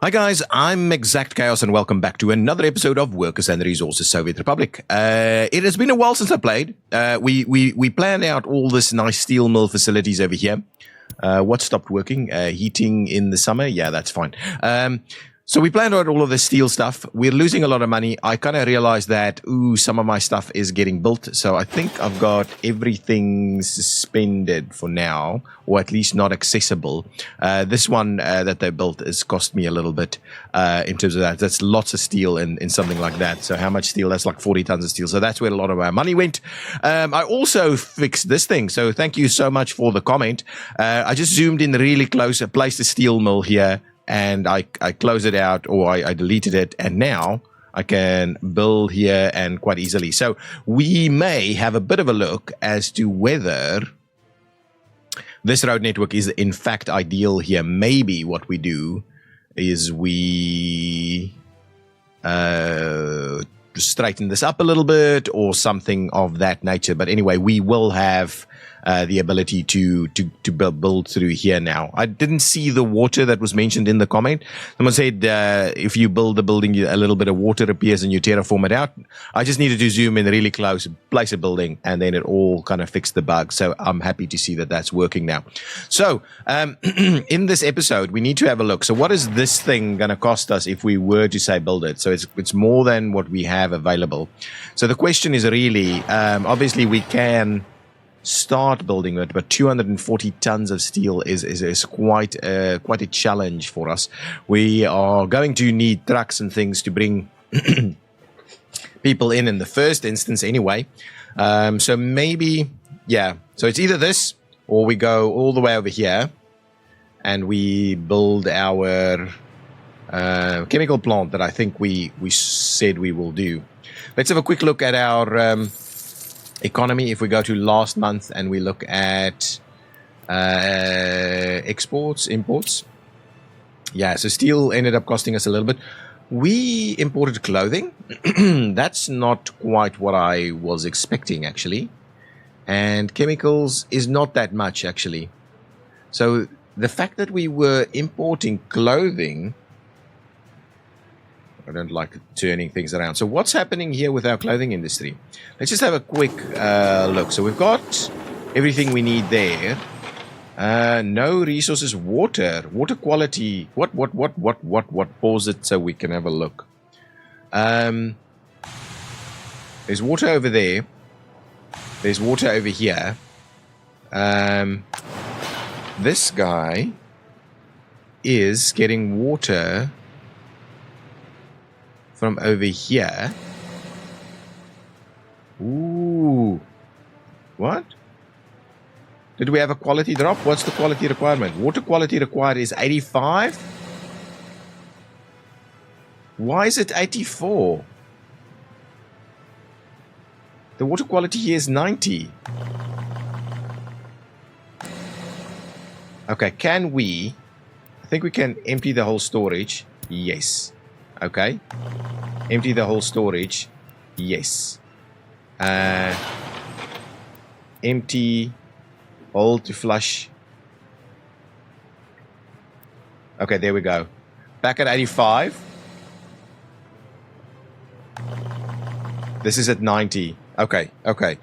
Hi guys, I'm ExactChaos and welcome back to another episode of Workers and the Resources Soviet Republic. It has been a while since I played. We planned out all this nice steel mill facilities over here. What stopped working? Heating in the summer? Yeah, that's fine. So we planned out all of this steel stuff. We're losing a lot of money. I kind of realized that, some of my stuff is getting built. So I think I've got everything suspended for now, or at least not accessible. This one that they built has cost me a little bit in terms of that. That's lots of steel in something like that. So how much steel? That's like 40 tons of steel. So that's where a lot of our money went. I also fixed this thing. So thank you so much for the comment. I just zoomed in really close. I placed a steel mill here. And I closed it out, or I deleted it, and now I can build here and quite easily. So we may have a bit of a look as to whether this road network is in fact ideal here. Maybe what we do is we straighten this up a little bit or something of that nature. But anyway, we will have the ability to build through here now. I didn't see the water that was mentioned in the comment. Someone said if you build the building, a little bit of water appears and you terraform it out. I just needed to zoom in really close, place a building, and then it all kind of fixed the bug. So I'm happy to see that that's working now. So in this episode, we need to have a look. So what is this thing going to cost us if we were to say build it? So it's more than what we have available. So the question is really, obviously we can start building it, but 240 tons of steel is quite a challenge for us. We are going to need trucks and things to bring people in the first instance anyway. So maybe, yeah. So it's either this or we go all the way over here and we build our chemical plant that I think we said we will do. Let's have a quick look at our economy. If we go to last month and we look at exports, imports. Yeah, so steel ended up costing us a little bit. We imported clothing. That's not quite what I was expecting, actually. And chemicals is not that much, actually. So the fact that we were importing clothing, I don't like turning things around. So what's happening here with our clothing industry? Let's just have a quick look. So we've got everything we need there. No resources, water quality. What? Pause it so we can have a look. There's water over there. There's water over here. This guy is getting water from over here. Ooh. What? Did we have a quality drop? What's the quality requirement? Water quality required is 85? Why is it 84? The water quality here is 90. Okay, can we... I think we can empty the whole storage. Yes. Okay. Empty the whole storage. Yes. Empty. Hold to flush. Okay, there we go. Back at 85. This is at 90. Okay, okay.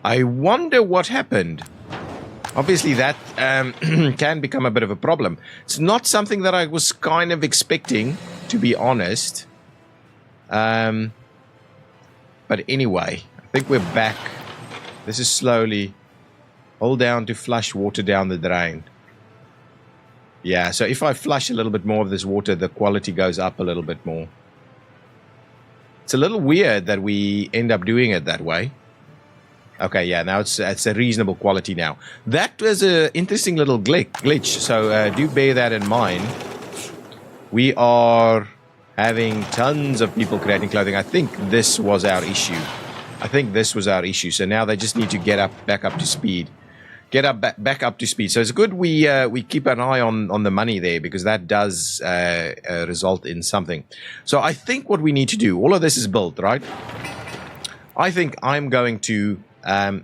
I wonder what happened. Obviously, that can become a bit of a problem. It's not something that I was kind of expecting, to be honest. But anyway, I think we're back. This is slowly. Hold down to flush water down the drain. Yeah, so if I flush a little bit more of this water, the quality goes up a little bit more. It's a little weird that we end up doing it that way. Okay, yeah, now it's a reasonable quality now. That was an interesting little glitch, so do bear that in mind. We are having tons of people creating clothing. I think this was our issue. So now they just need to get back up to speed. Back up to speed. So it's good we keep an eye on the money there, because that does result in something. So I think what we need to do, all of this is built, right? I think I'm going to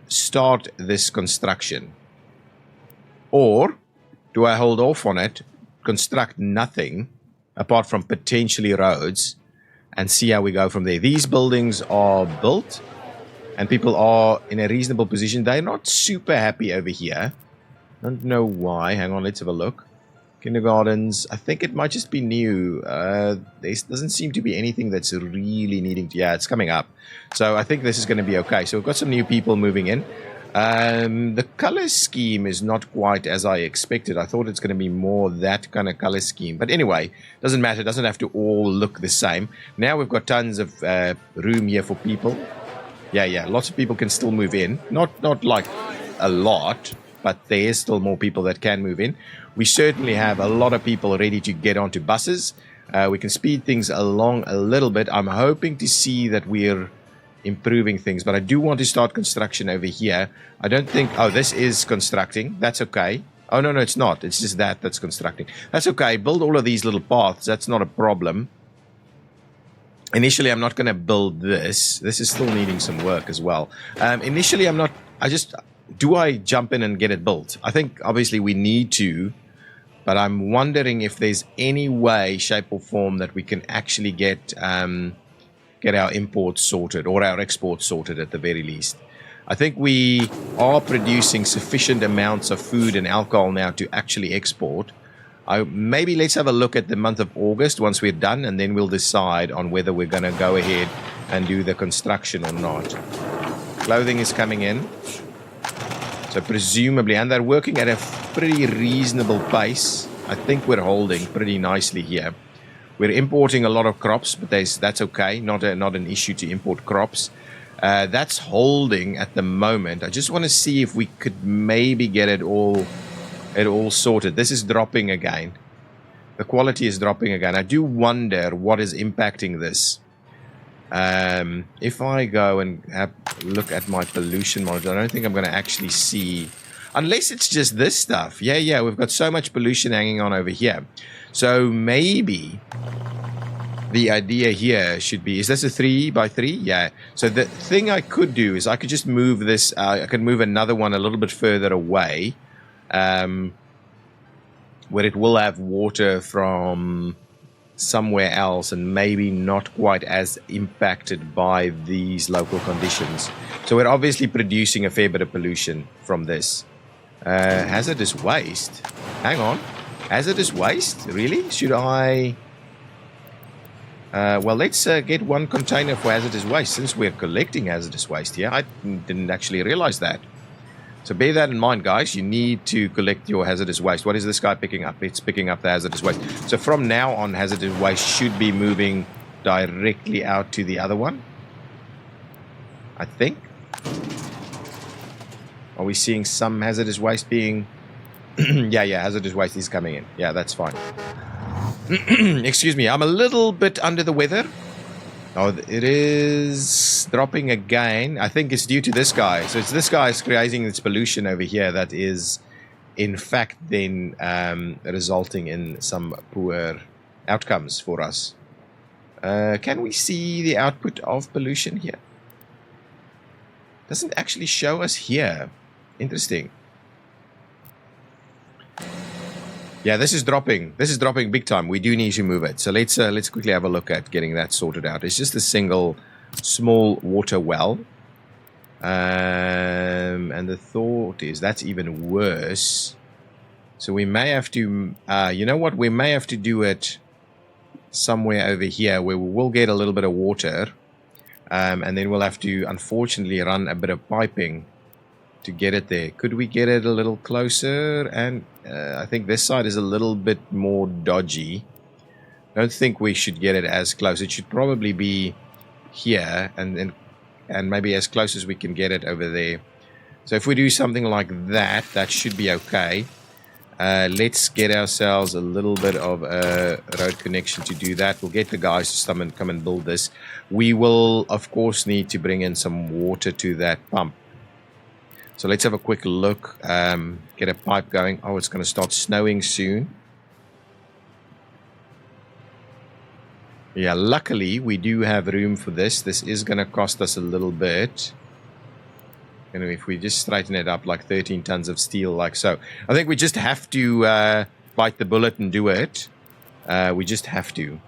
start this construction. Or do I hold off on it, construct nothing, apart from potentially roads, and see how we go from there. These buildings are built, and people are in a reasonable position. They're not super happy over here. Don't know why. Hang on, let's have a look. Kindergartens, I think it might just be new. There doesn't seem to be anything that's really needing to... Yeah, it's coming up. So I think this is going to be okay. So we've got some new people moving in. The color scheme is not quite as I expected. I thought it's going to be more that kind of color scheme. But anyway, doesn't matter. It doesn't have to all look the same. Now we've got tons of room here for people. Yeah. Lots of people can still move in. Not like a lot, but there is still more people that can move in. We certainly have a lot of people ready to get onto buses. We can speed things along a little bit. I'm hoping to see that we're improving things, but I do want to start construction over here. I don't think... Oh, this is constructing. That's okay. Oh, no, it's not. It's just that's constructing. That's okay. Build all of these little paths. That's not a problem. Initially, I'm not going to build this. This is still needing some work as well. Initially, I'm not... Do I jump in and get it built? I think, obviously, we need to, but I'm wondering if there's any way, shape, or form that we can actually get our imports sorted, or our exports sorted at the very least. I think we are producing sufficient amounts of food and alcohol now to actually export. Maybe let's have a look at the month of August once we're done, and then we'll decide on whether we're going to go ahead and do the construction or not. Clothing is coming in. So presumably, and they're working at a pretty reasonable pace. I think we're holding pretty nicely here. We're importing a lot of crops, but that's okay. Not an issue to import crops. That's holding at the moment. I just want to see if we could maybe get it all sorted. This is dropping again. The quality is dropping again. I do wonder what is impacting this. If I go and look at my pollution monitor, I don't think I'm going to actually see, unless it's just this stuff. Yeah, we've got so much pollution hanging on over here. So maybe the idea here should be, is this a 3x3? Yeah. So the thing I could do is I could just move this, I could move another one a little bit further away, where it will have water from somewhere else and maybe not quite as impacted by these local conditions. So we're obviously producing a fair bit of pollution from this. Hazardous waste. Hang on. Hazardous waste? Really? Should I... well, let's get one container for hazardous waste, since we're collecting hazardous waste here. I didn't actually realize that. So bear that in mind, guys. You need to collect your hazardous waste. What is this guy picking up? It's picking up the hazardous waste. So from now on, hazardous waste should be moving directly out to the other one, I think. Are we seeing some hazardous waste being... yeah, hazardous waste is coming in. Yeah, that's fine. Excuse me, I'm a little bit under the weather. Oh, it is dropping again. I think it's due to this guy. So it's this guy is creating this pollution over here that is, in fact, then resulting in some poor outcomes for us. Can we see the output of pollution here? Doesn't actually show us here. Interesting. Yeah, this is dropping. This is dropping big time. We do need to move it. So let's quickly have a look at getting that sorted out. It's just a single small water well. And the thought is that's even worse. So we may have to, you know what? We may have to do it somewhere over here where we will get a little bit of water. And then we'll have to, unfortunately, run a bit of piping to get it there. Could we get it a little closer? And I think this side is a little bit more dodgy. I don't think we should get it as close. It should probably be here and maybe as close as we can get it over there. So if we do something like that, that should be okay. Let's get ourselves a little bit of a road connection to do that. We'll get the guys to come and build this. We will, of course, need to bring in some water to that pump. So let's have a quick look, get a pipe going. Oh, it's going to start snowing soon. Yeah, luckily we do have room for this. This is going to cost us a little bit. And if we just straighten it up like 13 tons of steel like so. I think we just have to bite the bullet and do it. We just have to.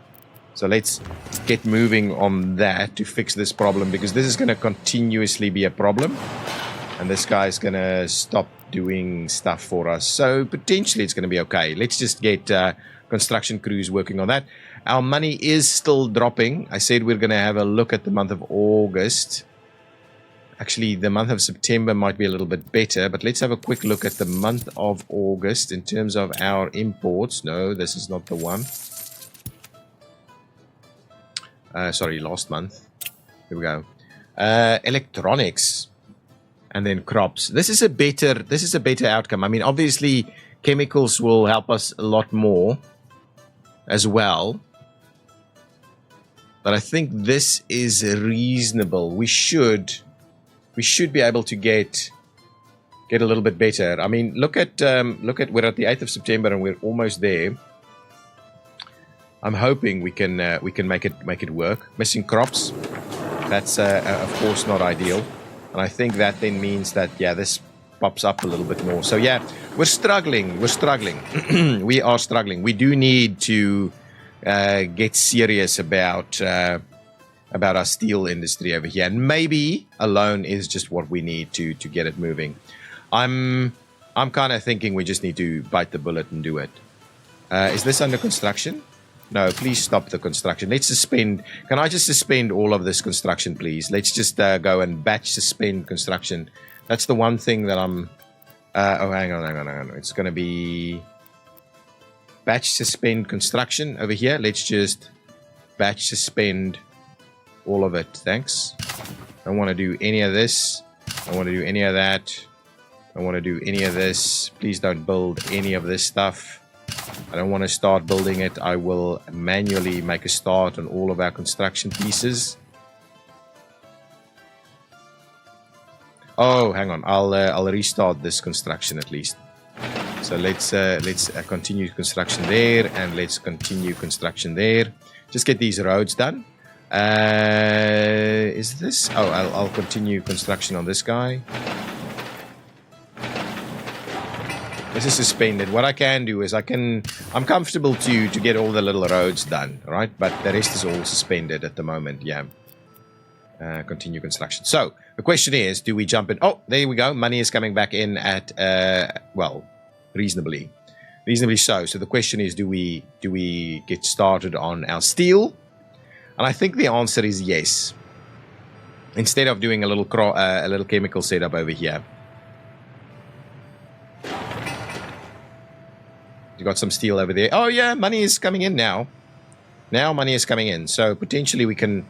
So let's get moving on that to fix this problem, because this is going to continuously be a problem. And this guy's going to stop doing stuff for us. So potentially it's going to be okay. Let's just get construction crews working on that. Our money is still dropping. I said we're going to have a look at the month of August. Actually, the month of September might be a little bit better, but let's have a quick look at the month of August in terms of our imports. No, this is not the one. Sorry, last month. Here we go. Electronics, and then crops. This is a better outcome. I mean, obviously, chemicals will help us a lot more as well. But I think this is reasonable. We should be able to get a little bit better. I mean, look at we're at the 8th of September and we're almost there. I'm hoping we can make it work. Missing crops. That's of course not ideal. And I think that then means that this pops up a little bit more. So we're struggling. We are struggling. We do need to get serious about our steel industry over here, and maybe a loan is just what we need to get it moving. I'm kind of thinking we just need to bite the bullet and do it. Is this under construction? No, please stop the construction. Let's suspend. Can I just suspend all of this construction, please? Let's just go and batch suspend construction. That's the one thing that I'm... oh, hang on. It's going to be batch suspend construction over here. Let's just batch suspend all of it. Thanks. I don't want to do any of this. I don't want to do any of that. I don't want to do any of this. Please don't build any of this stuff. I don't want to start building it. I will manually make a start on all of our construction pieces. Oh, hang on. I'll restart this construction at least. So let's continue construction there, and let's continue construction there. Just get these roads done. Is this? Oh, I'll continue construction on this guy. This is suspended. What I can do is I'm comfortable to get all the little roads done, right? But the rest is all suspended at the moment. Yeah. Continue construction. So the question is, do we jump in? Oh, there we go. Money is coming back in at well, reasonably so. So the question is, do we get started on our steel? And I think the answer is yes. Instead of doing a little chemical setup over here. You got some steel over there. Oh yeah, money is coming in now. Now money is coming in. So potentially we can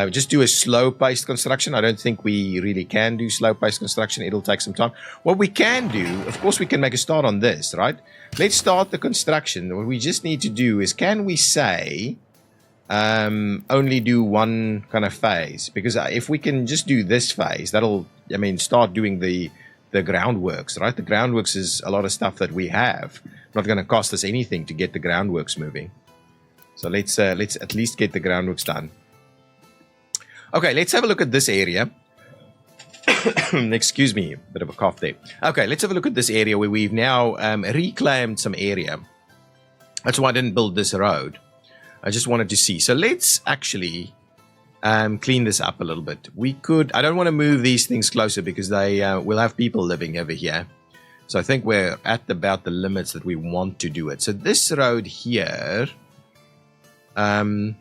just do a slow-paced construction. I don't think we really can do slow-paced construction. It'll take some time. What we can do, of course, we can make a start on this, right? Let's start the construction. What we just need to do is, can we say only do one kind of phase? Because if we can just do this phase, that'll, I mean, start doing the groundworks, right? The groundworks is a lot of stuff that we have. Not going to cost us anything to get the groundworks moving. So let's at least get the groundworks done. Okay, let's have a look at this area. Excuse me, a bit of a cough there. Okay, let's have a look at this area where we've now reclaimed some area. That's why I didn't build this road. I just wanted to see. So let's actually clean this up a little bit. We could, I don't want to move these things closer because they will have people living over here. So I think we're at about the limits that we want to do it. So this road here could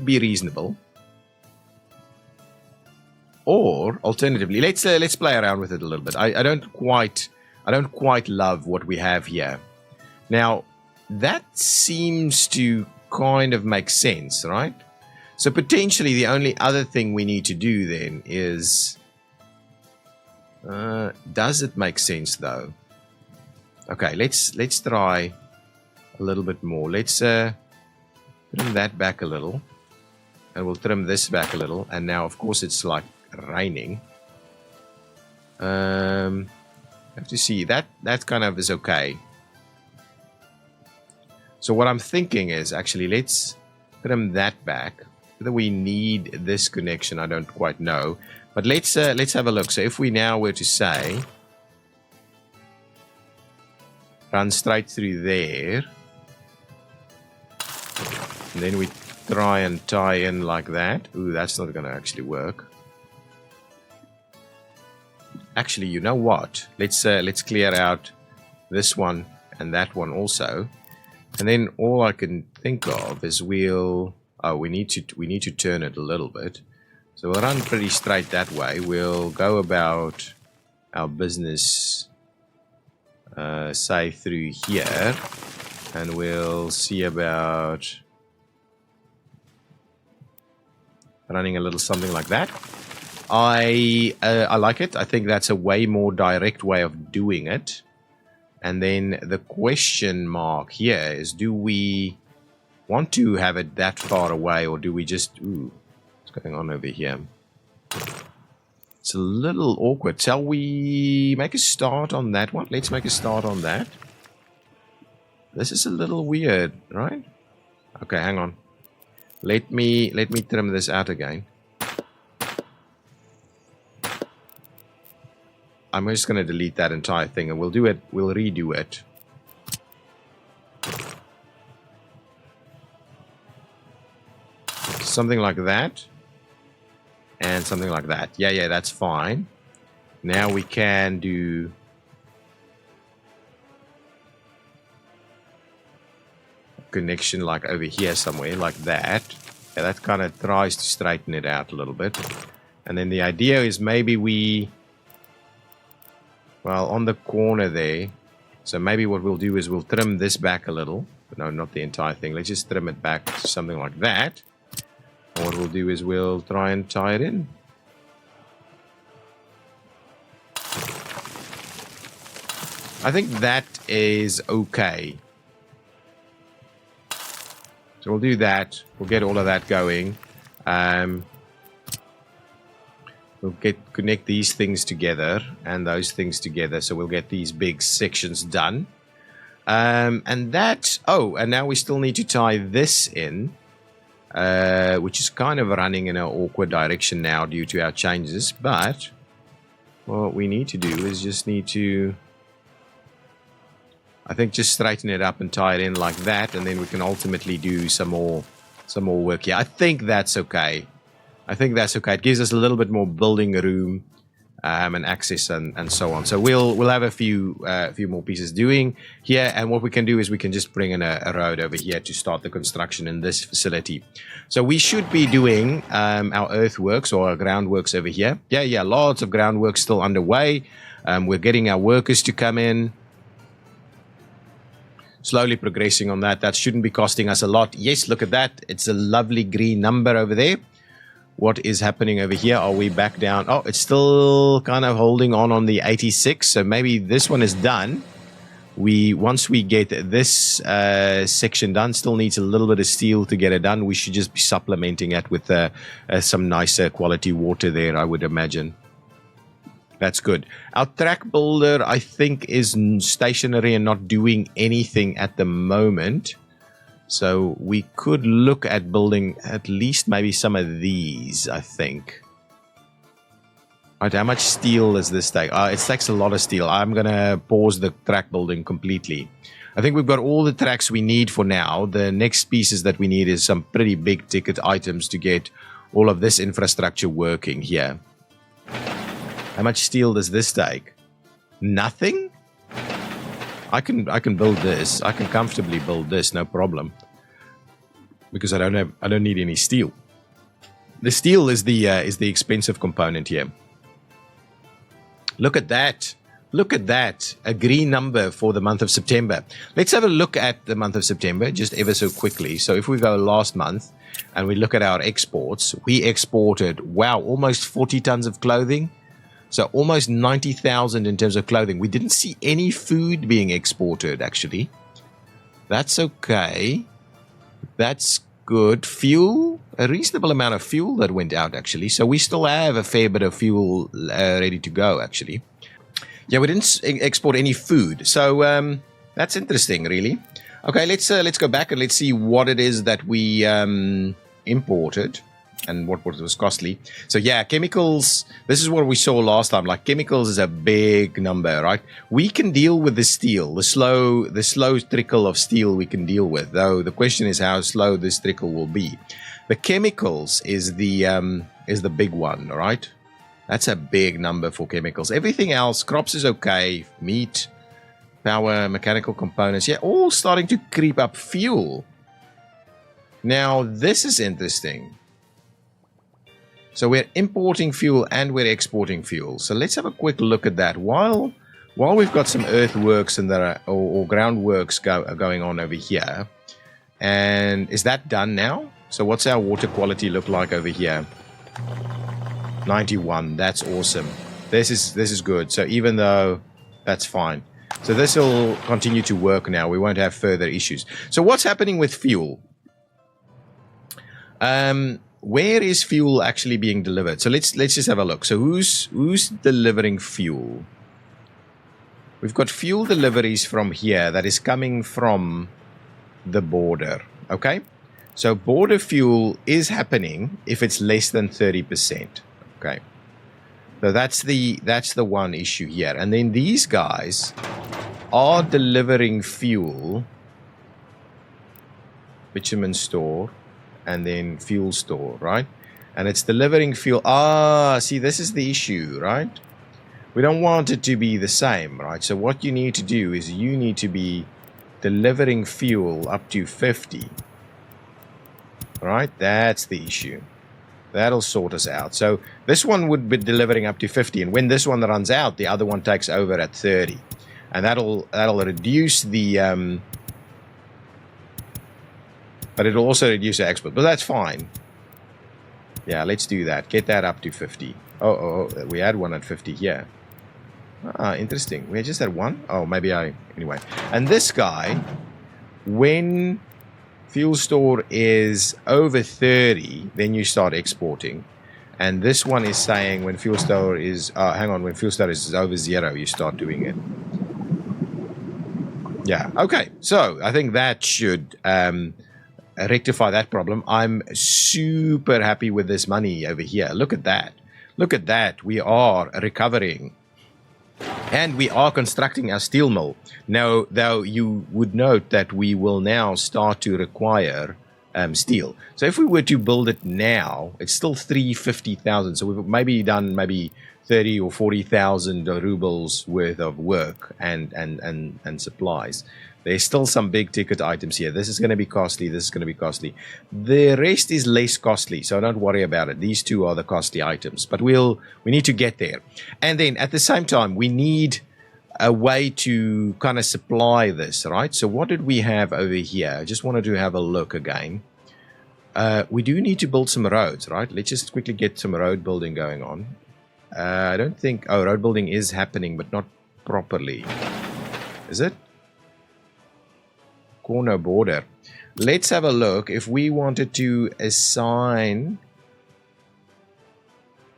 be reasonable. Or alternatively, let's play around with it a little bit. I don't quite love what we have here. Now, that seems to kind of make sense, right? So potentially the only other thing we need to do then is, does it make sense though? Okay, let's try a little bit more. Let's trim that back a little, and we'll trim this back a little. And now, of course, it's like raining. Have to see that kind of is okay. So what I'm thinking is actually let's trim that back. Whether we need this connection, I don't quite know. But let's have a look. So if we now were to say run straight through there, And then we try and tie in like that. Ooh, that's not going to actually work. Actually, you know what? Let's clear out this one and that one also. And then all I can think of is we'll... Oh, we need to turn it a little bit. So we'll run pretty straight that way. We'll go about our business, say through here, and we'll see about running a little something like that. I like it. I think that's a way more direct way of doing it. And then the question mark here is, do we want to have it that far away, or do we just... Ooh, what's going on over here? It's a little awkward. Shall we make a start on that one? Let's make a start on that. This is a little weird, right? Okay, hang on. Let me trim this out again. I'm just going to delete that entire thing, and we'll redo it. Something like that. And something like that. Yeah, that's fine. Now we can do... connection like over here somewhere, like that. Yeah, that kind of tries to straighten it out a little bit. And then the idea is maybe we... Well, on the corner there. So maybe what we'll do is we'll trim this back a little. But no, not the entire thing. Let's just trim it back to something like that. And what we'll do is we'll try and tie it in. I think that is okay. So we'll do that. We'll get all of that going. We'll connect these things together and those things together. So we'll get these big sections done. And that... Oh, and now we still need to tie this in. Which is kind of running in an awkward direction now due to our changes. But what we need to do is just need to... I think just straighten it up and tie it in like that, and then we can ultimately do some more work here. I think that's okay. It gives us a little bit more building room and access and so on. So we'll have a few more pieces doing here, and what we can do is we can just bring in a road over here to start the construction in this facility. So we should be doing our earthworks or our groundworks over here. Yeah, lots of groundwork still underway. We're getting our workers to come in. Slowly progressing on that. That shouldn't be costing us a lot. Yes, look at that. It's a lovely green number over there. What is happening over here? Are we back down? Oh, it's still kind of holding on the 86. So maybe this one is done. Once we get this section done, still needs a little bit of steel to get it done. We should just be supplementing it with some nicer quality water there, I would imagine. That's good. Our track builder, I think, is stationary and not doing anything at the moment. So we could look at building at least maybe some of these, I think. Right, how much steel does this take? It takes a lot of steel. I'm going to pause the track building completely. I think we've got all the tracks we need for now. The next pieces that we need is some pretty big ticket items to get all of this infrastructure working here. How much steel does this take? Nothing? I can build this. I can comfortably build this, no problem. Because I don't need any steel. The steel is the expensive component here. Look at that. Look at that. A green number for the month of September. Let's have a look at the month of September just ever so quickly. So if we go last month and we look at our exports, we exported, wow, almost 40 tons of clothing. So almost 90,000 in terms of clothing. We didn't see any food being exported, actually. That's okay. That's good. Fuel, a reasonable amount of fuel that went out, actually. So we still have a fair bit of fuel ready to go, actually. Yeah, we didn't export any food. So that's interesting, really. Okay, let's go back and let's see what it is that we imported. and what was costly. So yeah, chemicals, this is what we saw last time. Like chemicals is a big number, right? We can deal with the steel, the slow trickle of steel we can deal with, though the question is how slow this trickle will be. The chemicals is the big one, right? That's a big number for chemicals. Everything else, crops is okay, meat, power, mechanical components, yeah, all starting to creep up. Fuel. Now, this is interesting. So we're importing fuel and we're exporting fuel. So let's have a quick look at that. While we've got some earthworks and or groundworks going on over here. And is that done now? So what's our water quality look like over here? 91. That's awesome. This is good. So even though that's fine. So this will continue to work now. We won't have further issues. So what's happening with fuel? Where is fuel actually being delivered? So let's just have a look. So who's delivering fuel? We've got fuel deliveries from here that is coming from the border. Okay, so border fuel is happening if it's less than 30%. Okay, so that's the one issue here. And then these guys are delivering fuel, bitumen store, and then fuel store, right? And it's delivering fuel. See, this is the issue, right? We don't want it to be the same, right? So what you need to do is you need to be delivering fuel up to 50. Right? That's the issue. That'll sort us out. So this one would be delivering up to 50, and when this one runs out, the other one takes over at 30. And that'll reduce the but it'll also reduce the export. But that's fine. Yeah, let's do that. Get that up to 50. Oh, we had one at 50 here. Interesting. We just had one? Oh, maybe anyway. And this guy, when fuel store is over 30, then you start exporting. And this one is saying when fuel store is, when fuel store is over 0, you start doing it. Yeah, okay. So I think that should rectify that problem. I'm super happy with this money over here. Look at that. Look at that. We are recovering. And we are constructing our steel mill. Now, though, you would note that we will now start to require steel. So if we were to build it now, it's still 350,000. So we've maybe done 30 or 40,000 rubles worth of work and supplies. There's still some big ticket items here. This is going to be costly. This is going to be costly. The rest is less costly, so don't worry about it. These two are the costly items, but we need to get there. And then at the same time, we need a way to kind of supply this, right? So what did we have over here? I just wanted to have a look again. We do need to build some roads, right? Let's just quickly get some road building going on. I don't think... Oh, road building is happening, but not properly. Is it? Cornoe border. Let's have a look. If we wanted to assign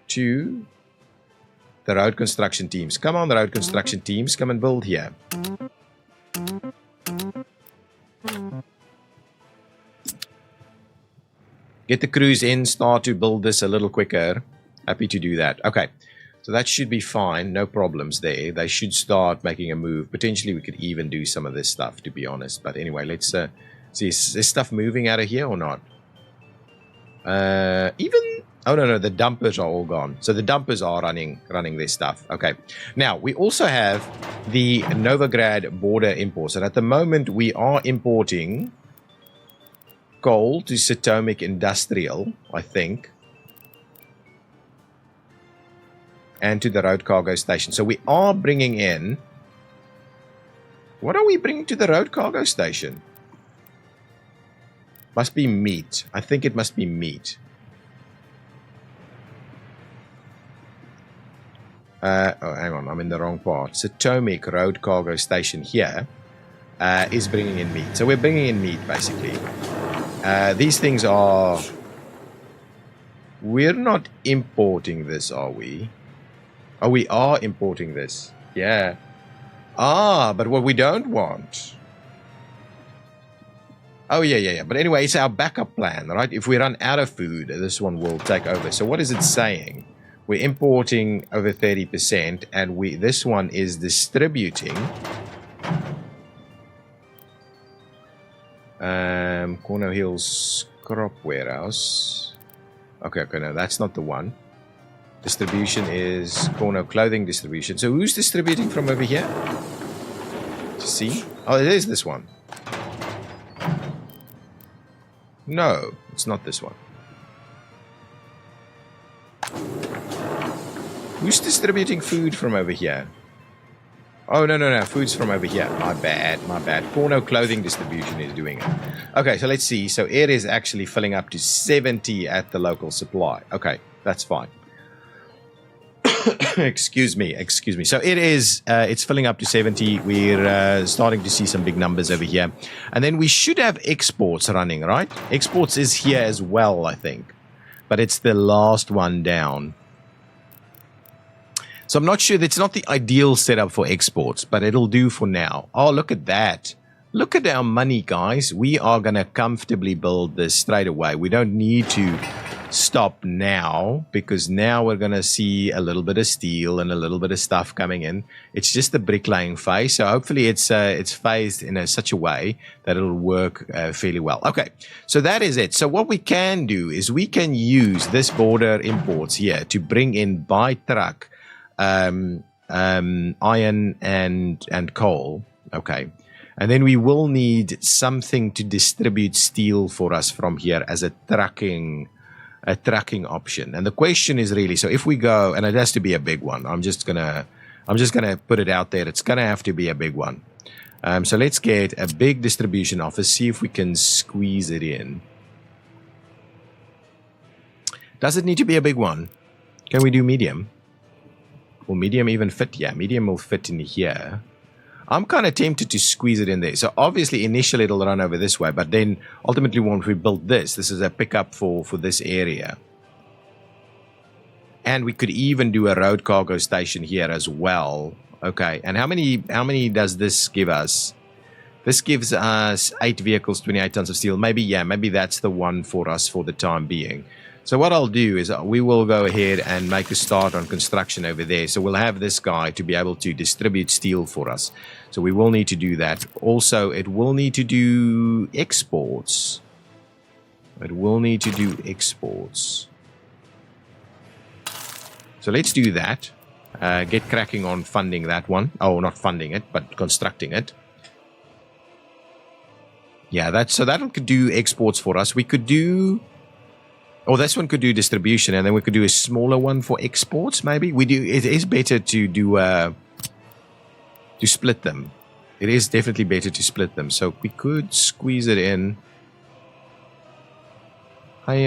to the road construction teams. Come on, the road construction teams. Come and build here. Get the crews in. Start to build this a little quicker. Happy to do that. Okay. So that should be fine. No problems there. They should start making a move. Potentially, we could even do some of this stuff, to be honest. But anyway, let's see. Is this stuff moving out of here or not? Oh, no. The dumpers are all gone. So the dumpers are running their stuff. Okay. Now, we also have the Novigrad border imports. And at the moment, we are importing coal to Satomic Industrial, I think. And to the road cargo station. So we are bringing in... What are we bringing to the road cargo station? Must be meat. I think it must be meat. Oh, hang on. I'm in the wrong part. Satomic road cargo station here is bringing in meat. So we're bringing in meat, basically. These things are... We're not importing this, are we? Oh, we are importing this. Yeah. But what we don't want... Oh, yeah. But anyway, it's our backup plan, right? If we run out of food, this one will take over. So what is it saying? We're importing over 30%, and this one is distributing. Cornoe Hills Crop Warehouse. Okay, no, that's not the one. Distribution is Cornoe Clothing Distribution. So who's distributing from over here? See? Oh, it is this one. No, it's not this one. Who's distributing food from over here? Oh, no. Food's from over here. My bad. Cornoe Clothing Distribution is doing it. Okay, so let's see. So it is actually filling up to 70 at the local supply. Okay, that's fine. Excuse me. So it is, it's filling up to 70. We're starting to see some big numbers over here. And then we should have exports running, right? Exports is here as well, I think. But it's the last one down. So I'm not sure, it's not the ideal setup for exports, but it'll do for now. Oh, look at that. Look at our money, guys. We are going to comfortably build this straight away. We don't need to stop now, because now we're going to see a little bit of steel and a little bit of stuff coming in. It's just the bricklaying phase, so hopefully it's phased in such a way that it'll work fairly well. Okay, so that is it. So what we can do is we can use this border imports here to bring in by truck iron and coal. Okay, and then we will need something to distribute steel for us from here as a trucking option. And the question is really, so if we go, and it has to be a big one, I'm just gonna put it out there, it's gonna have to be a big one. So let's get a big distribution office, see if we can squeeze it in. Does it need to be a big one? Can we do medium? Will medium even fit? Yeah, medium will fit in here. I'm kind of tempted to squeeze it in there. So obviously initially it'll run over this way, but then ultimately once we build this is a pickup for this area. And we could even do a road cargo station here as well. Okay, and how many does this give us? This gives us 8 vehicles, 28 tons of steel. Maybe that's the one for us for the time being. So what I'll do is we will go ahead and make a start on construction over there. So we'll have this guy to be able to distribute steel for us. So we will need to do that. Also, it will need to do exports. So let's do that. Get cracking on funding that one. Oh, not funding it, but constructing it. Yeah, that'll do exports for us. We could do... Oh, this one could do distribution, and then we could do a smaller one for exports, maybe. It is better to do to split them. It is definitely better to split them. So we could squeeze it in. I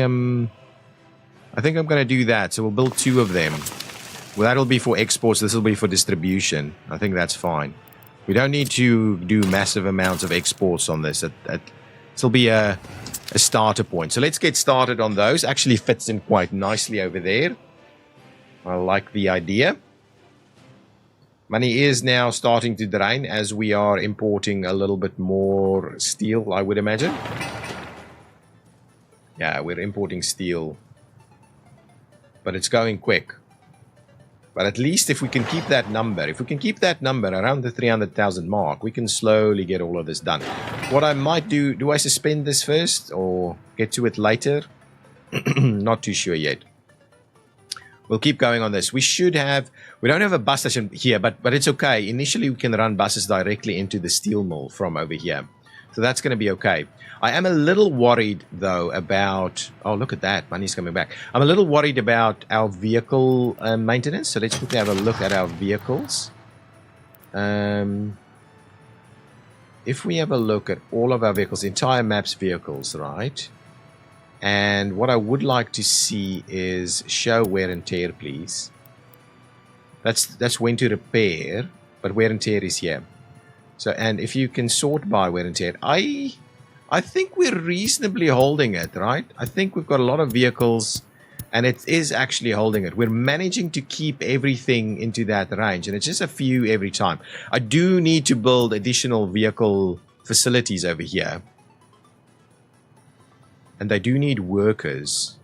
think I'm going to do that. So we'll build 2 of them. Well, that'll be for exports. This will be for distribution. I think that's fine. We don't need to do massive amounts of exports on this. This will be a starter point. So let's get started on those. Actually fits in quite nicely over there. I like the idea. Money is now starting to drain as we are importing a little bit more steel, I would imagine. Yeah, we're importing steel. But it's going quick. But at least if we can keep that number, around the 300,000 mark, we can slowly get all of this done. What I might do I suspend this first or get to it later? Not too sure yet. We'll keep going on this. We don't have a bus station here, but it's okay. Initially, we can run buses directly into the steel mill from over here. So that's going to be okay. I am a little worried, though, about... Oh, look at that. Money's coming back. I'm a little worried about our vehicle maintenance. So let's quickly have a look at our vehicles. If we have a look at all of our vehicles, the entire map's vehicles, right? And what I would like to see is show wear and tear, please. That's when to repair, but wear and tear is here. So, and if you can sort by wear and tear, I think we're reasonably holding it, right? I think we've got a lot of vehicles, and it is actually holding it. We're managing to keep everything into that range, and it's just a few every time. I do need to build additional vehicle facilities over here. And they do need workers.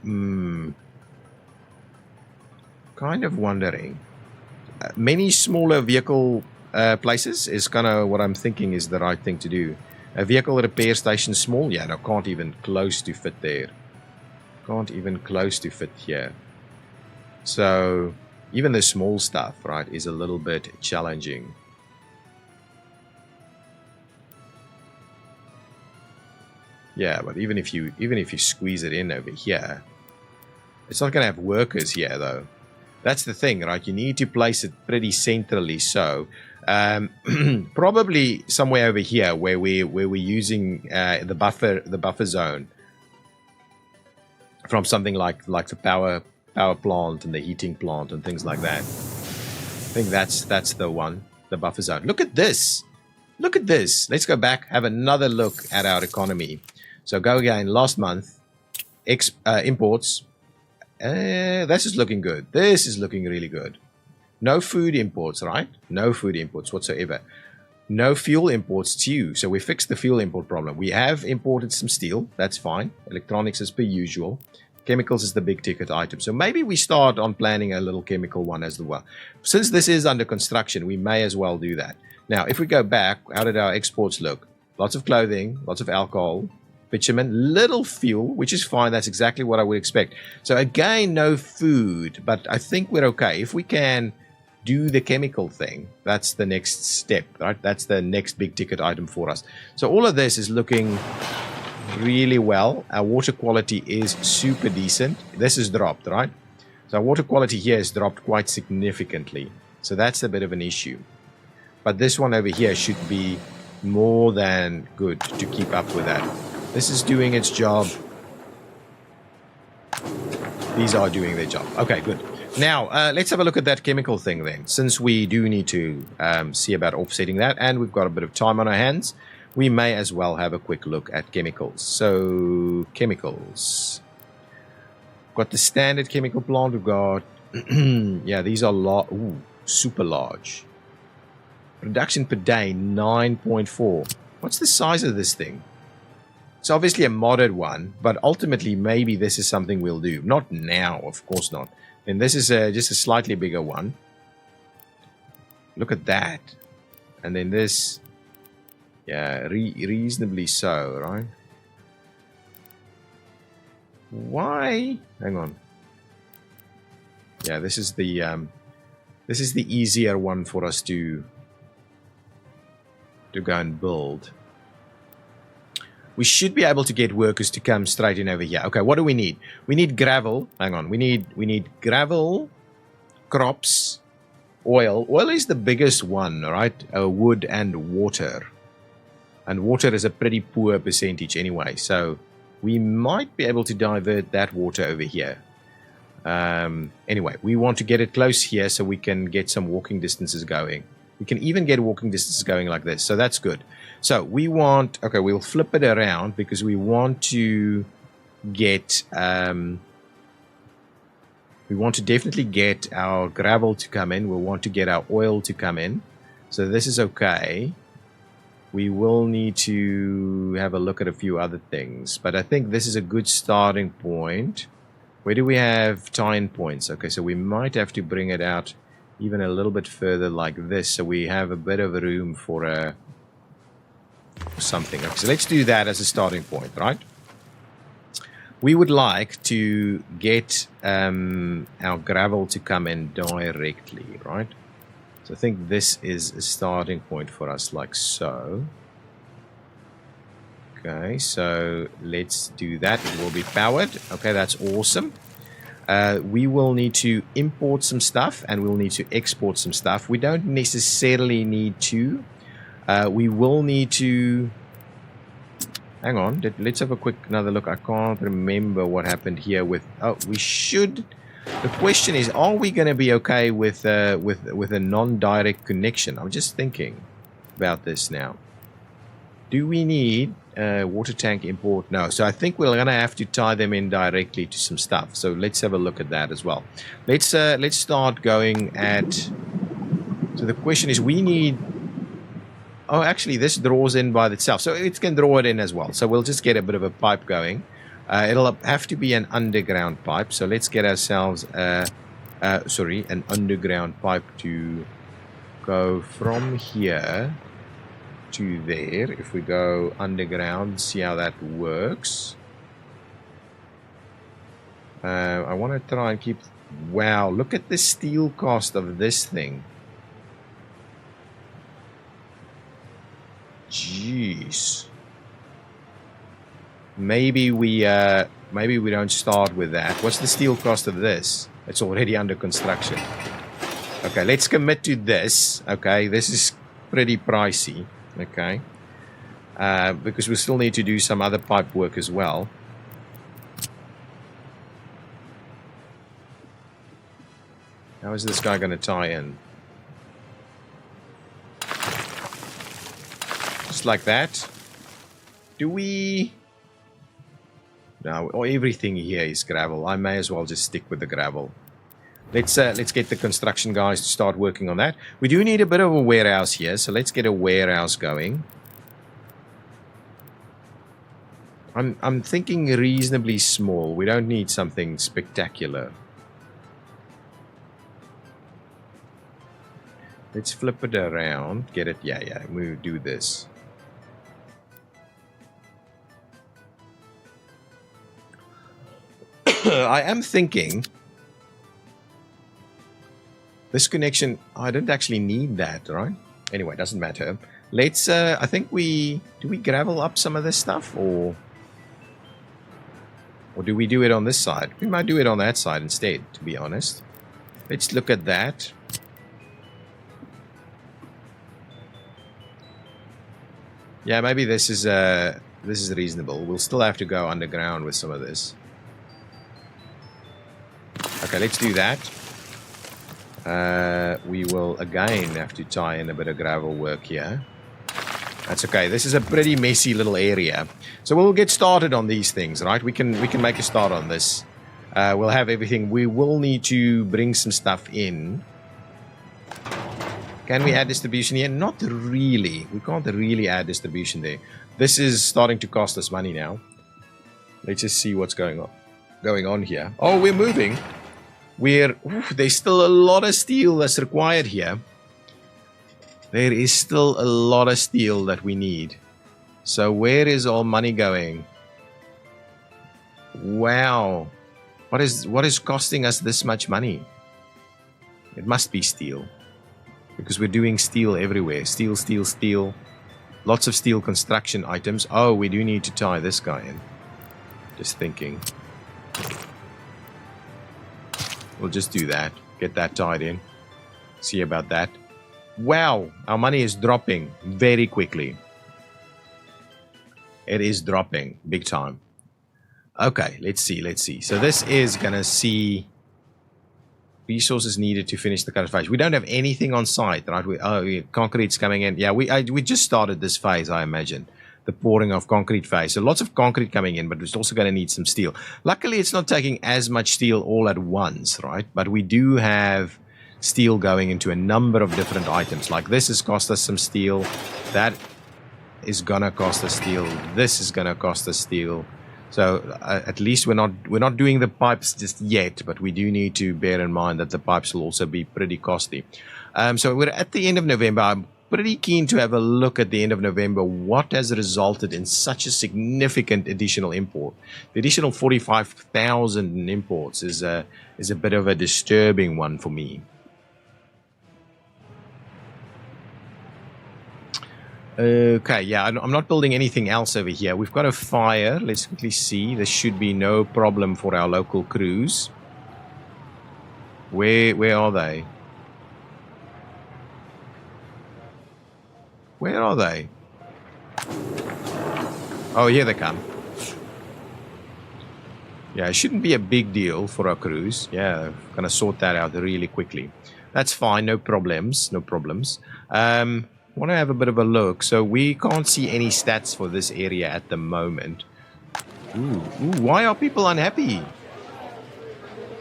Kind of wondering. Many smaller vehicle places is kind of what I'm thinking is the right thing to do. A vehicle repair station small? Yeah, no, can't even close to fit there. Can't even close to fit here. So even the small stuff, right, is a little bit challenging. Yeah, but even if you squeeze it in over here, it's not going to have workers here though. That's the thing, right? You need to place it pretty centrally. So probably somewhere over here where we're using the buffer zone from something like the power plant and the heating plant and things like that. I think that's the one, the buffer zone. Look at this. Look at this. Let's go back, have another look at our economy. So go again, last month, imports. This is looking good. This is looking really good. No food imports, right? No food imports whatsoever. No fuel imports too. So we fixed the fuel import problem. We have imported some steel. That's fine. Electronics as per usual. Chemicals is the big ticket item. So maybe we start on planning a little chemical one as well. Since this is under construction, we may as well do that. Now, if we go back, how did our exports look? Lots of clothing, lots of alcohol, bitumen, little fuel, which is fine. That's exactly what I would expect. So again, no food, but I think we're okay. If we can do the chemical thing, that's the next step, right? That's the next big ticket item for us. So all of this is looking really well. Our water quality is super decent. This is dropped, right? So our water quality here is dropped quite significantly. So that's a bit of an issue. But this one over here should be more than good to keep up with that. This is doing its job. These are doing their job. Okay, good. Now, let's have a look at that chemical thing then. Since we do need to see about offsetting that, and we've got a bit of time on our hands, we may as well have a quick look at chemicals. So, chemicals. Got the standard chemical plant. We've got, yeah, these are super large. Production per day, 9.4. What's the size of this thing? It's obviously a modded one, but ultimately maybe this is something we'll do. Not now, of course not. And this is just a slightly bigger one. Look at that. And then this, yeah, reasonably so, right? Why? Hang on. Yeah, this is the easier one for us to go and build. We should be able to get workers to come straight in over here. Okay, what do we need? We need gravel. Hang on. We need gravel, crops, oil. Oil is the biggest one, right? Wood and water. And water is a pretty poor percentage anyway. So we might be able to divert that water over here. Anyway, we want to get it close here so we can get some walking distances going. We can even get walking distances going like this. So that's good. So we want, okay, we'll flip it around because we want to get, we want to definitely get our gravel to come in. We'll want to get our oil to come in. So this is okay. We will need to have a look at a few other things, but I think this is a good starting point. Where do we have tie-in points? Okay, so we might have to bring it out even a little bit further like this, so we have a bit of room for something. Okay, so let's do that as a starting point, right? We would like to get our gravel to come in directly, right? So I think this is a starting point for us, like so. Okay, so let's do that. It will be powered. Okay, that's awesome. We will need to import some stuff and we'll need to export some stuff. We don't necessarily need to. We will need to... Hang on, let's have a quick another look. I can't remember what happened here with... Oh, we should... The question is, are we going to be okay with a non-direct connection? I'm just thinking about this now. Do we need water tank import? No. So I think we're going to have to tie them in directly to some stuff. So let's have a look at that as well. Let's start going at... So the question is, we need Oh, actually, this draws in by itself. So it can draw it in as well. So we'll just get a bit of a pipe going. It'll have to be an underground pipe. So let's get ourselves, an underground pipe to go from here to there. If we go underground, see how that works. I want to try and keep... Wow, look at the steel cost of this thing. Jeez. Maybe we don't start with that. What's the steel cost of this? It's already under construction. Okay, let's commit to this. Okay, this is pretty pricey. Okay, because we still need to do some other pipe work as well. How is this guy going to tie in? Just like that. Do we... No, everything here is gravel. I may as well just stick with the gravel. Let's get the construction guys to start working on that. We do need a bit of a warehouse here, so let's get a warehouse going. I'm thinking reasonably small. We don't need something spectacular. Let's flip it around. Get it? Yeah. We'll do this. I am thinking this connection, I don't actually need that, right? Anyway, doesn't matter. Let's, I think do we gravel up some of this stuff or do we do it on this side? We might do it on that side instead, to be honest. Let's look at that. Yeah, maybe this is reasonable. We'll still have to go underground with some of this. Okay, let's do that. We will again have to tie in a bit of gravel work here. That's okay. This is a pretty messy little area. So we'll get started on these things, right? We can make a start on this. We'll have everything. We will need to bring some stuff in. Can we add distribution here? Not really. We can't really add distribution there. This is starting to cost us money now. Let's just see what's going on here. Oh, we're moving. There's still a lot of steel that's required here. There is still a lot of steel that we need. So where is all money going? Wow. What is costing us this much money? It must be steel. Because we're doing steel everywhere. Steel, steel, steel. Lots of steel construction items. Oh, we do need to tie this guy in. Just thinking. We'll just do that. Get that tied in. See about that. Wow, our money is dropping very quickly. It is dropping big time. Okay, let's see. So this is gonna see resources needed to finish the current phase. We don't have anything on site, right? Concrete's coming in. Yeah, we just started this phase, I imagine. The pouring of concrete phase. So lots of concrete coming in, but we're also going to need some steel. Luckily, it's not taking as much steel all at once, right? But we do have steel going into a number of different items. Like this has cost us some steel. That is going to cost us steel. This is going to cost us steel. So at least we're not doing the pipes just yet, but we do need to bear in mind that the pipes will also be pretty costly. So we're at the end of November. I'm pretty keen to have a look at the end of November what has resulted in such a significant additional import. The additional 45,000 in imports is a bit of a disturbing one for me. Okay, yeah, I'm not building anything else over here. We've got a fire. Let's quickly see. There should be no problem for our local crews. Where are they? Where are they? Oh, here they come. Yeah, it shouldn't be a big deal for our crews. Yeah, gonna sort that out really quickly. That's fine, no problems, no problems. Want to have a bit of a look. So we can't see any stats for this area at the moment. Ooh, why are people unhappy?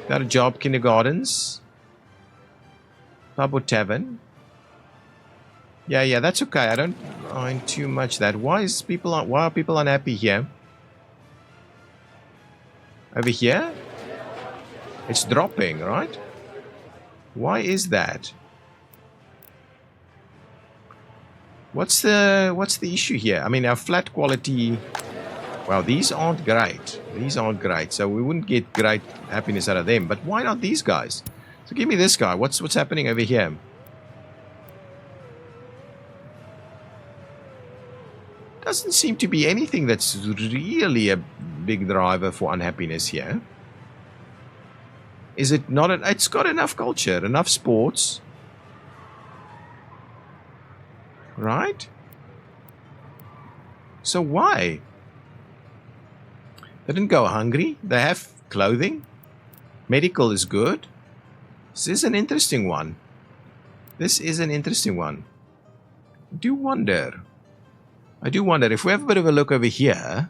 Got a job, kindergartens. Pub or tavern. Yeah, that's okay. I don't mind too much that. Why are people unhappy here? Over here? It's dropping, right? Why is that? What's the issue here? I mean, our flat quality. Well, these aren't great. These aren't great. So we wouldn't get great happiness out of them. But why not these guys? So give me this guy. What's happening over here? Doesn't seem to be anything that's really a big driver for unhappiness here. Is it not? It's got enough culture, enough sports. Right? So why? They didn't go hungry. They have clothing. Medical is good. This is an interesting one. This is an interesting one. I do wonder if we have a bit of a look over here.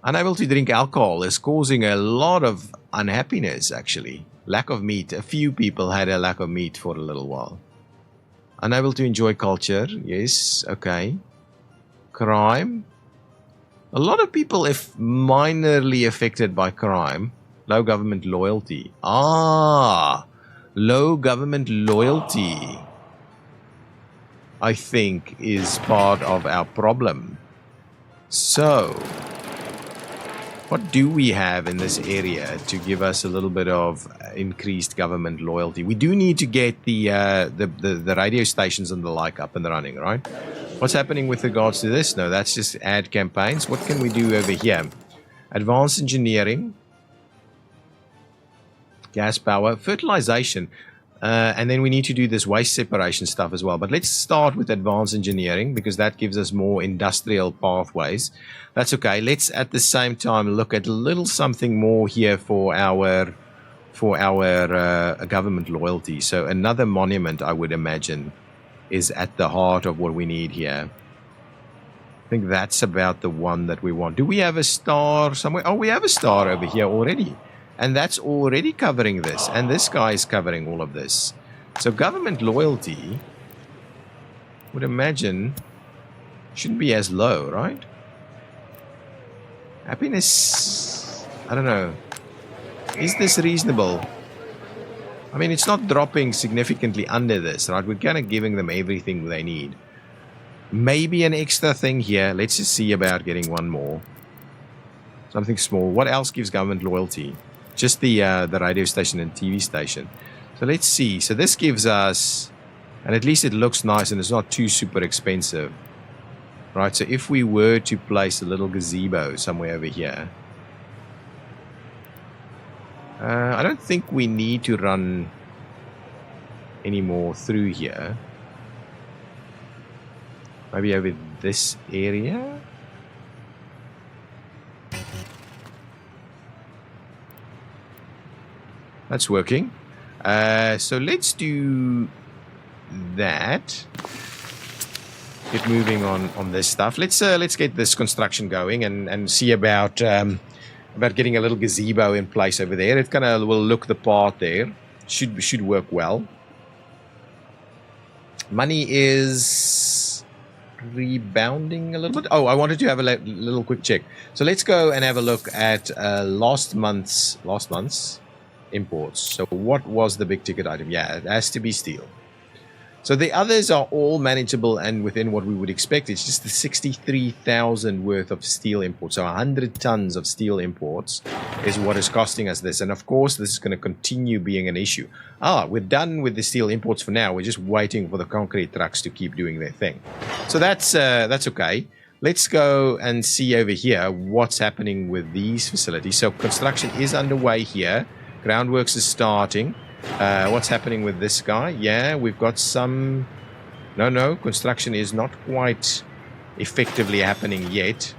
Unable to drink alcohol is causing a lot of unhappiness, actually. Lack of meat. A few people had a lack of meat for a little while. Unable to enjoy culture. Yes, okay. Crime. A lot of people, if minorly affected by crime. Low government loyalty. Ah, low government loyalty, I think, is part of our problem. So, what do we have in this area to give us a little bit of increased government loyalty? We do need to get the radio stations and the like up and running, right? What's happening with regards to this? No, that's just ad campaigns. What can we do over here? Advanced engineering. Gas power. Fertilization. And then we need to do this waste separation stuff as well. But let's start with advanced engineering because that gives us more industrial pathways. That's okay. Let's at the same time look at a little something more here for our government loyalty. So another monument, I would imagine, is at the heart of what we need here. I think that's about the one that we want. Do we have a star somewhere? Oh, we have a star over here already. And that's already covering this. And this guy is covering all of this. So government loyalty, would imagine, shouldn't be as low, right? Happiness, I don't know. Is this reasonable? I mean, it's not dropping significantly under this, right? We're kind of giving them everything they need. Maybe an extra thing here. Let's just see about getting one more. Something small. What else gives government loyalty? Just the radio station and TV station. So let's see. So this gives us, and at least it looks nice and it's not too super expensive. Right, so if we were to place a little gazebo somewhere over here. I don't think we need to run any more through here. Maybe over this area. That's working. So let's do that. Get moving on this stuff. Let's get this construction going and see about getting a little gazebo in place over there. It kind of will look the part there. Should work well. Money is rebounding a little bit. Oh, I wanted to have a little quick check. So let's go and have a look at last month's imports. So what was the big ticket item? Yeah, it has to be steel. So the others are all manageable and within what we would expect. It's just the 63,000 worth of steel imports. So 100 tons of steel imports is what is costing us this. And of course, this is going to continue being an issue. We're done with the steel imports for now. We're just waiting for the concrete trucks to keep doing their thing. So that's okay. Let's go and see over here what's happening with these facilities. So construction is underway here. Groundworks is starting. What's happening with this guy? Yeah, we've got some... No, construction is not quite effectively happening yet.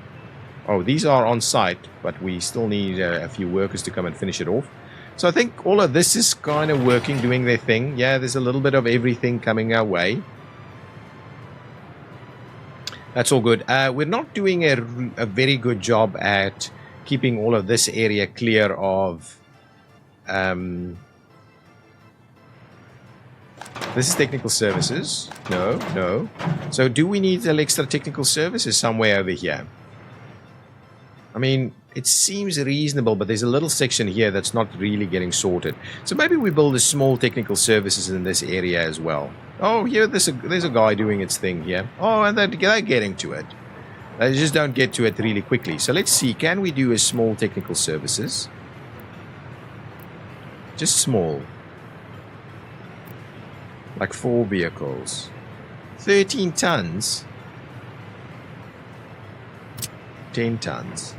Oh, these are on site, but we still need a few workers to come and finish it off. So I think all of this is kind of working, doing their thing. Yeah, there's a little bit of everything coming our way. That's all good. We're not doing a very good job at keeping all of this area clear of... This is technical services. No, no. So do we need extra technical services somewhere over here? I mean, it seems reasonable, but there's a little section here that's not really getting sorted. So maybe we build a small technical services in this area as well. Oh, here there's a guy doing its thing here. Oh, and they're getting to it. They just don't get to it really quickly. So let's see, can we do a small technical services? Just small. Like 4 vehicles. 13 tons. 10 tons.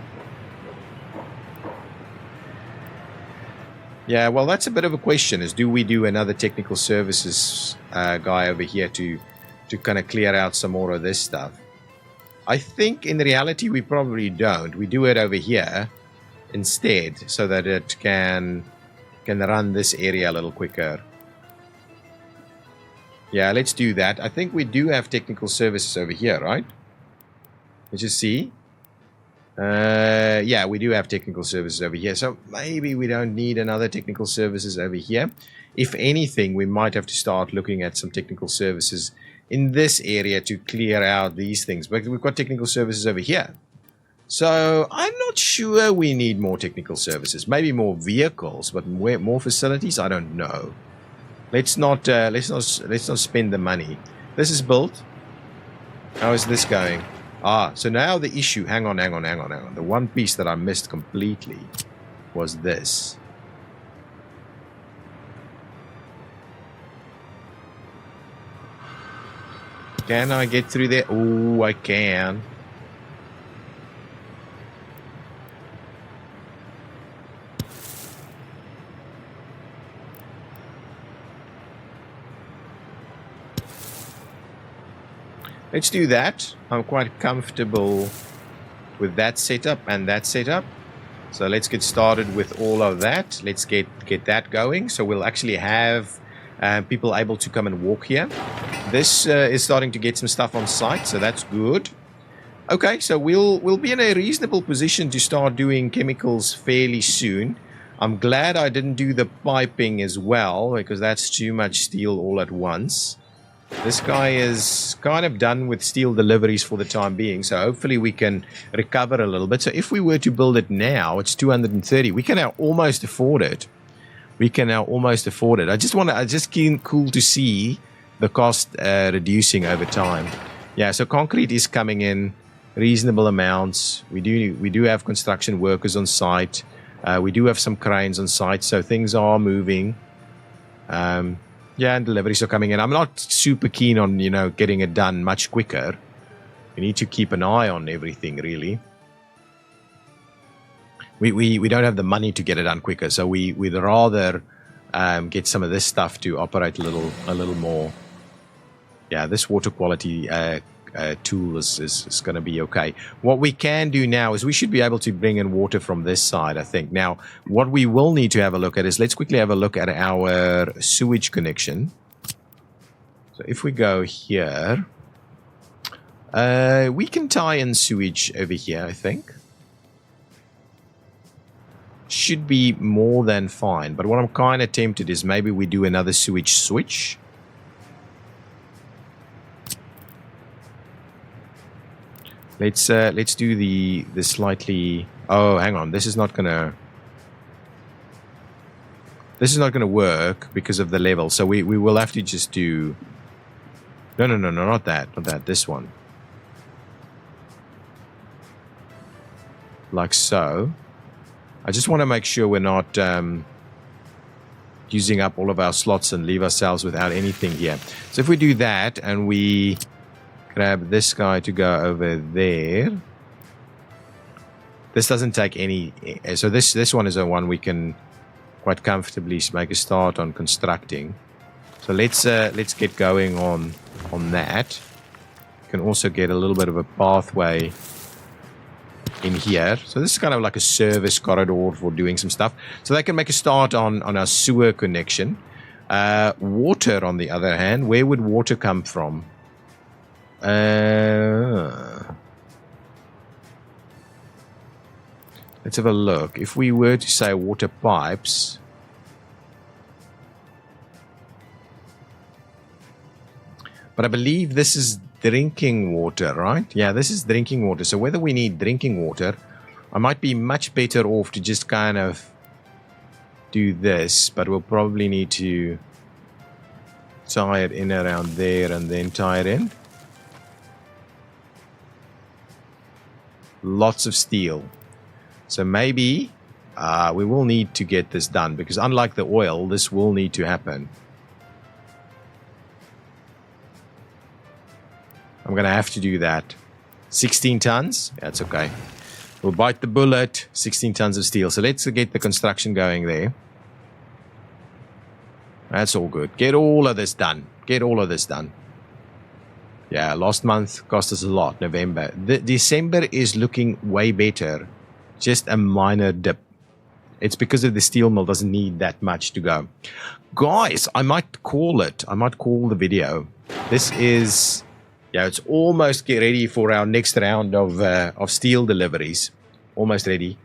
Yeah, well, that's a bit of a question, is do we do another technical services guy over here to kind of clear out some more of this stuff? I think in reality we probably don't. We do it over here instead so that it can run this area a little quicker. Yeah, let's do that. I think we do have technical services over here, right? Let's just see. Yeah, we do have technical services over here. So maybe we don't need another technical services over here. If anything, we might have to start looking at some technical services in this area to clear out these things. But we've got technical services over here. So I'm not sure we need more technical services. Maybe more vehicles, but more facilities, I don't know. Let's not spend the money. This is built. How is this going? Ah, so now the issue, hang on. The one piece that I missed completely was this. Can I get through there? Oh, I can. Let's do that. I'm quite comfortable with that setup and that setup. So let's get started with all of that. Let's get that going. So we'll actually have people able to come and walk here. This is starting to get some stuff on site, so that's good. Okay, so we'll be in a reasonable position to start doing chemicals fairly soon. I'm glad I didn't do the piping as well, because that's too much steel all at once. This guy is kind of done with steel deliveries for the time being, so hopefully we can recover a little bit. So if we were to build it now, it's 230. We can now almost afford it. I just cool to see the cost reducing over time. Yeah, so concrete is coming in reasonable amounts. We do have construction workers on site. We do have some cranes on site, so things are moving. Yeah, and deliveries are coming in. I'm not super keen on, getting it done much quicker. We need to keep an eye on everything, really. We don't have the money to get it done quicker, so we'd rather get some of this stuff to operate a little more. Yeah, this water quality tool is going to be okay. What we can do now is we should be able to bring in water from this side, I think. Now, what we will need to have a look at is, let's quickly have a look at our sewage connection. So if we go here, we can tie in sewage over here, I think. Should be more than fine, but what I'm kind of tempted is maybe we do another sewage switch. Let's do the slightly. Oh, hang on. This is not gonna work because of the level. So we will have to just do. No, not that. This one. Like so. I just want to make sure we're not using up all of our slots and leave ourselves without anything here. So if we do that and we grab this guy to go over there. This doesn't take any. So this one is a one we can quite comfortably make a start on constructing. So let's get going on that. You can also get a little bit of a pathway in here. So this is kind of like a service corridor for doing some stuff. So they can make a start on our sewer connection. Water, on the other hand, where would water come from? Let's have a look. If we were to say water pipes, But I believe this is drinking water, right? Yeah, this is drinking water. So whether we need drinking water, I might be much better off to just kind of do this, but we'll probably need to tie it in around there and then tie it in. Lots of steel. So maybe we will need to get this done, because unlike the oil, this will need to happen. I'm going to have to do that. 16 tons? That's okay. We'll bite the bullet. 16 tons of steel. So let's get the construction going there. That's all good. Get all of this done. Get all of this done. Yeah, last month cost us a lot. November. December is looking way better. Just a minor dip. It's because of the steel mill doesn't need that much to go. Guys, I might call it. I might call the video. This is... Yeah, it's almost get ready for our next round of steel deliveries. Almost ready.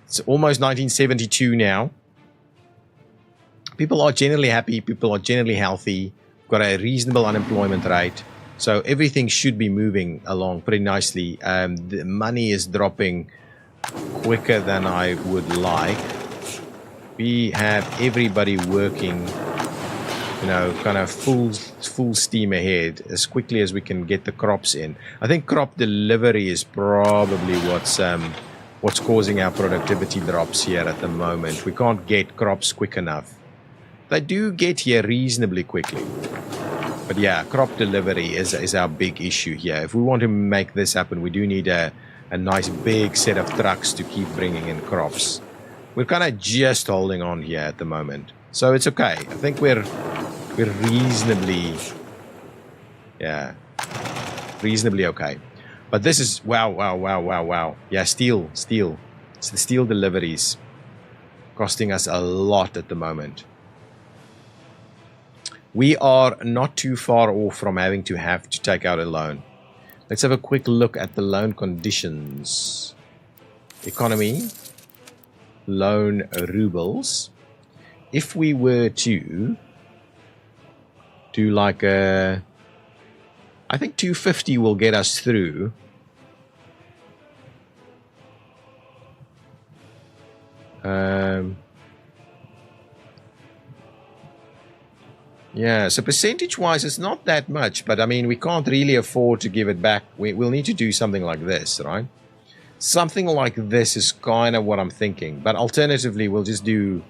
It's almost 1972 now. People are generally happy. People are generally healthy. Got a reasonable unemployment rate. So everything should be moving along pretty nicely. The money is dropping quicker than I would like. We have everybody working, you know, kind of full steam ahead as quickly as we can get the crops in. I think crop delivery is probably what's causing our productivity drops here at the moment. We can't get crops quick enough. They do get here reasonably quickly. But yeah, crop delivery is our big issue here. If we want to make this happen, we do need a nice big set of trucks to keep bringing in crops. We're kind of just holding on here at the moment. So it's okay. I think we're reasonably, yeah, reasonably okay. But this is, wow. Yeah, steel. It's the steel deliveries costing us a lot at the moment. We are not too far off from having to take out a loan. Let's have a quick look at the loan conditions. Economy, loan rubles. If we were to do like a, I think 250 will get us through. Yeah, so percentage-wise, it's not that much, but I mean, we can't really afford to give it back. We'll need to do something like this, right? Something like this is kind of what I'm thinking. But alternatively, we'll just do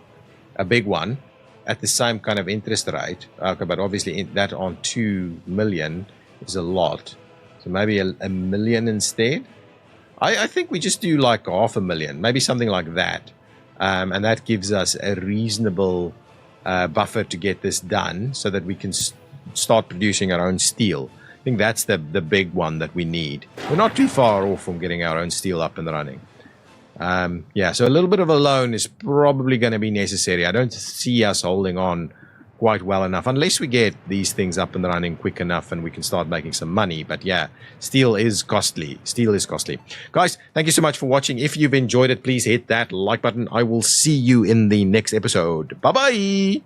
a big one at the same kind of interest rate. Okay, but obviously that on 2 million is a lot. So maybe a million instead. I think we just do like 500,000, maybe something like that. And that gives us a reasonable buffer to get this done so that we can start producing our own steel. I think that's the big one that we need. We're not too far off from getting our own steel up and running. Yeah, so a little bit of a loan is probably going to be necessary. I don't see us holding on quite well enough unless we get these things up and running quick enough and we can start making some money. But yeah, steel is costly. Steel is costly. Guys, thank you so much for watching. If you've enjoyed it, please hit that like button. I will see you in the next episode. Bye-bye.